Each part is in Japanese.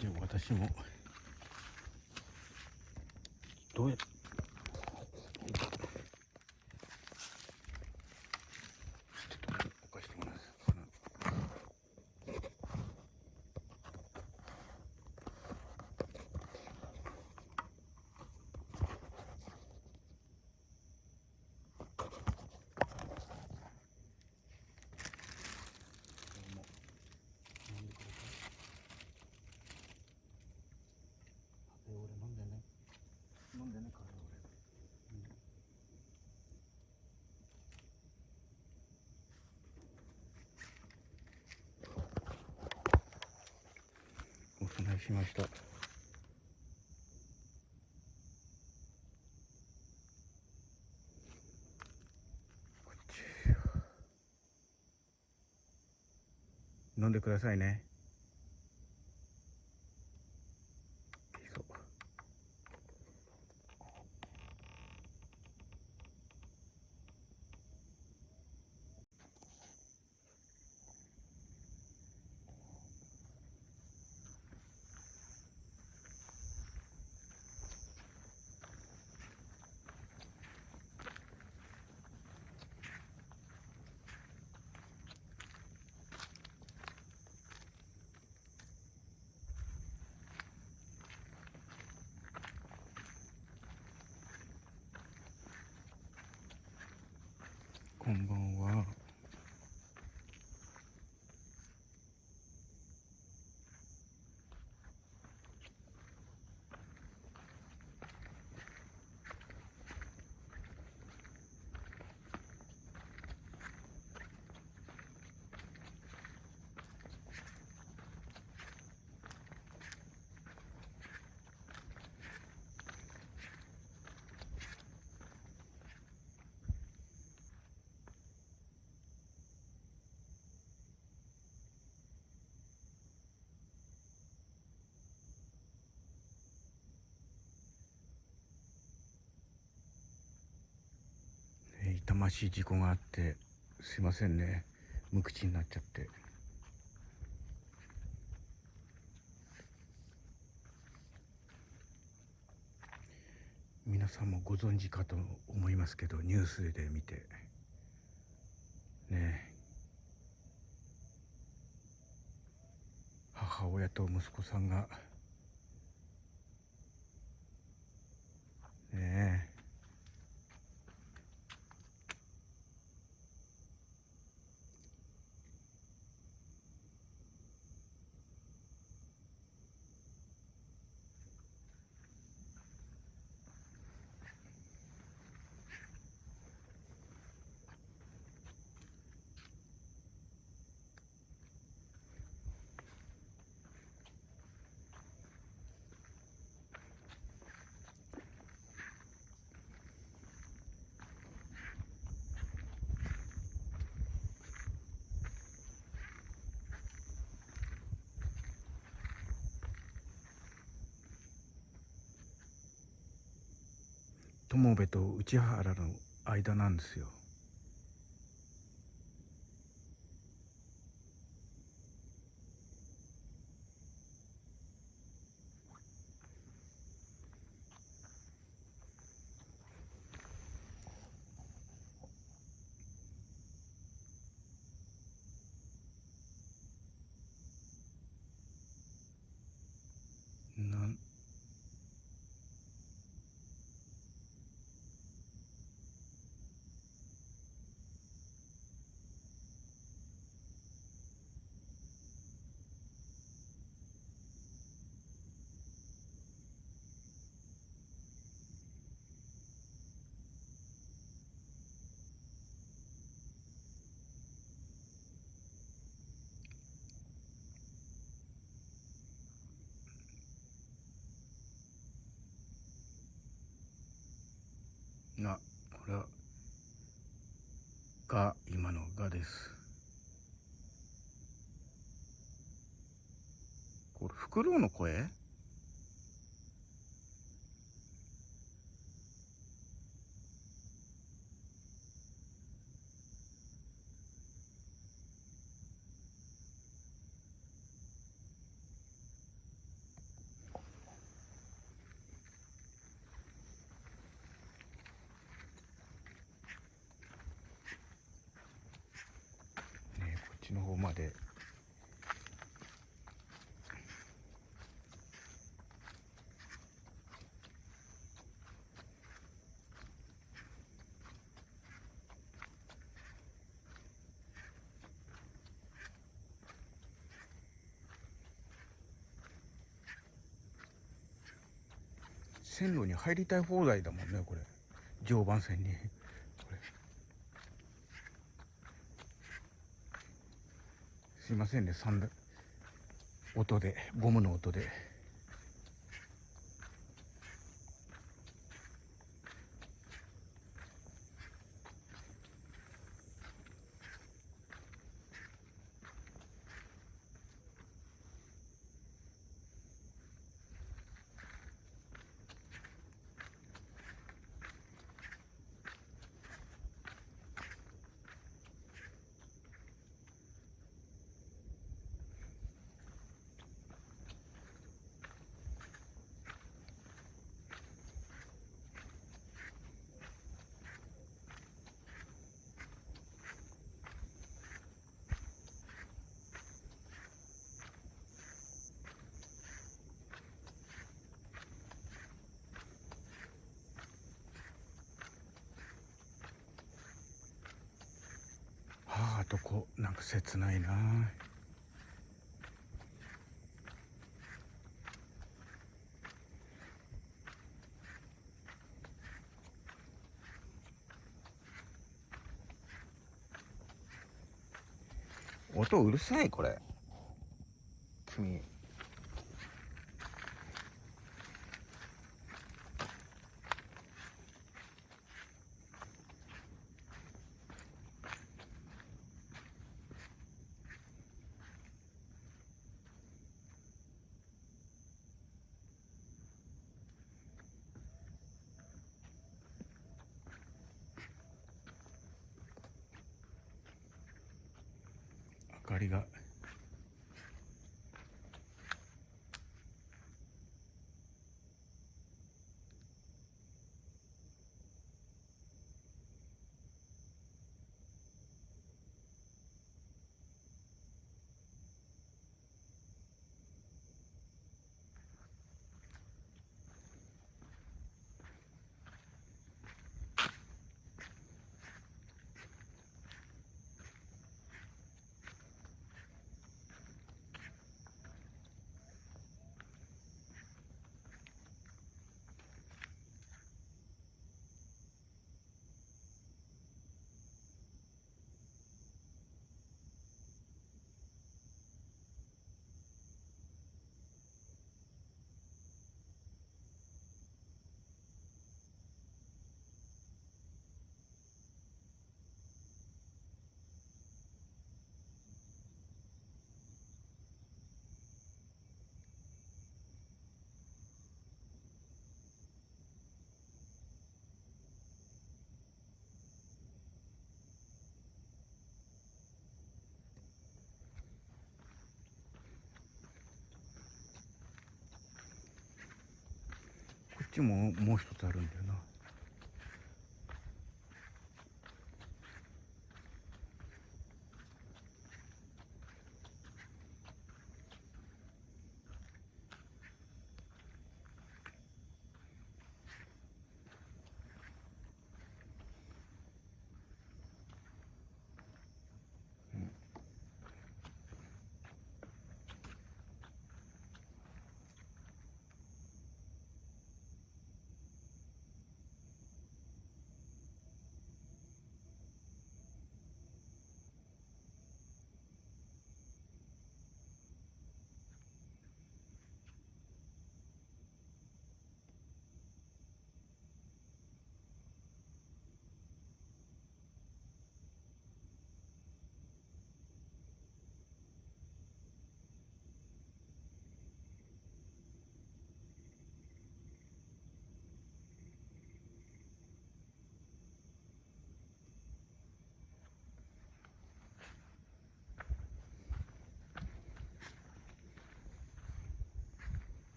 じゃあ私もどうやってお貸してもらう飲んでね、カフェオレ。お供えしました。こっち飲んでくださいね。そう。こんばんは。痛ましい事故があってすいませんね、無口になっちゃって。皆さんもご存知かと思いますけど、ニュースで見てね、母親と息子さんがね友部と内原の間なんですよ。なんがこれはが今のがです。これフクロウの声？まで線路に入りたい放題だもんねこれ、常磐線にこれ。すいませんね、音で、ゴムの音で。はあ、どこなんか切ないな。音うるさいこれ君。明かりがこっちももう一つあるんだよな。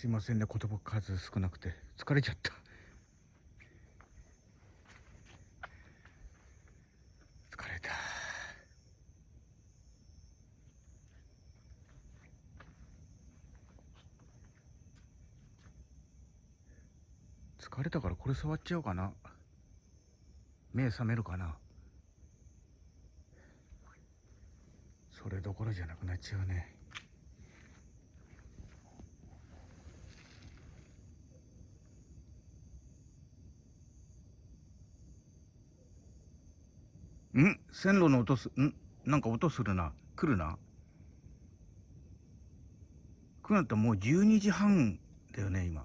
すいませんね、言葉数少なくて疲れちゃった。疲れた。疲れたからこれ触っちゃおうかな。目覚めるかな。それどころじゃなくなっちゃうね。線路の音なんか音するな。来るな。来るなったらもう12時半だよね、今。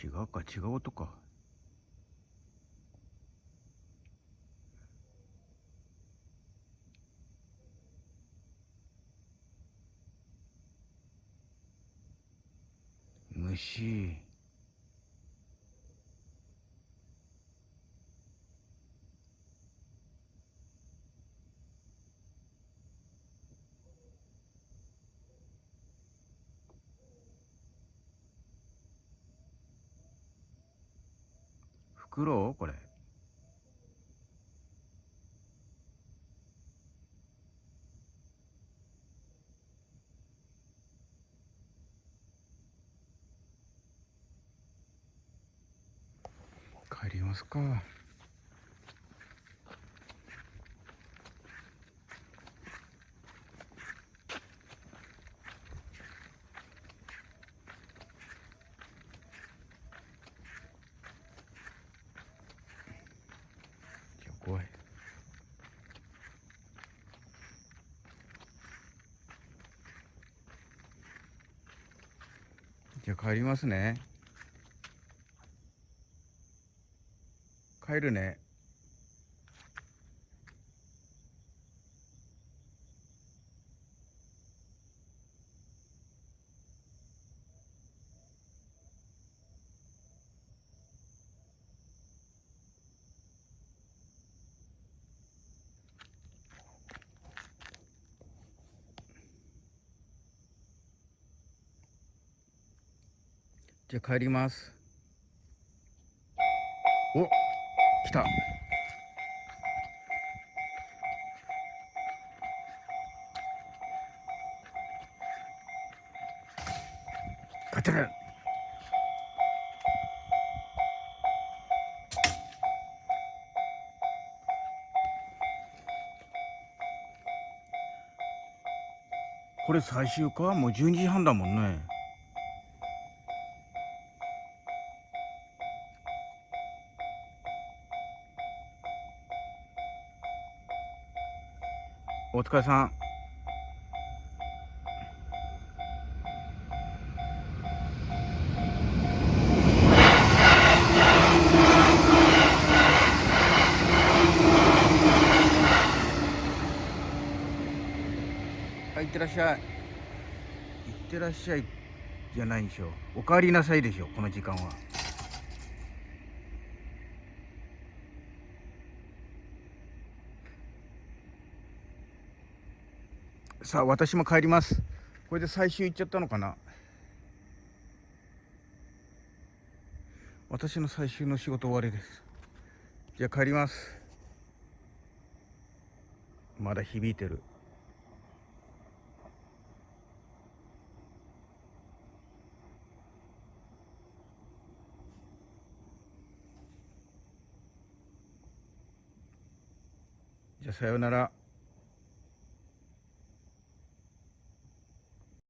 違うか、違う音か。虫。フクロウこれ。帰りますか。怖い。じゃあ帰りますね。帰るね。じゃあ帰ります。お、来た。帰ってる。これ最終か。もう12時半だもんね。お疲れさん。はい、行ってらっしゃい。行ってらっしゃいじゃないでしょ。お帰りなさいでしょ、この時間は。さあ、私も帰ります。これで最終行っちゃったのかな。私の最終の仕事終わりです。じゃあ帰ります。まだ響いてる。じゃあさようなら。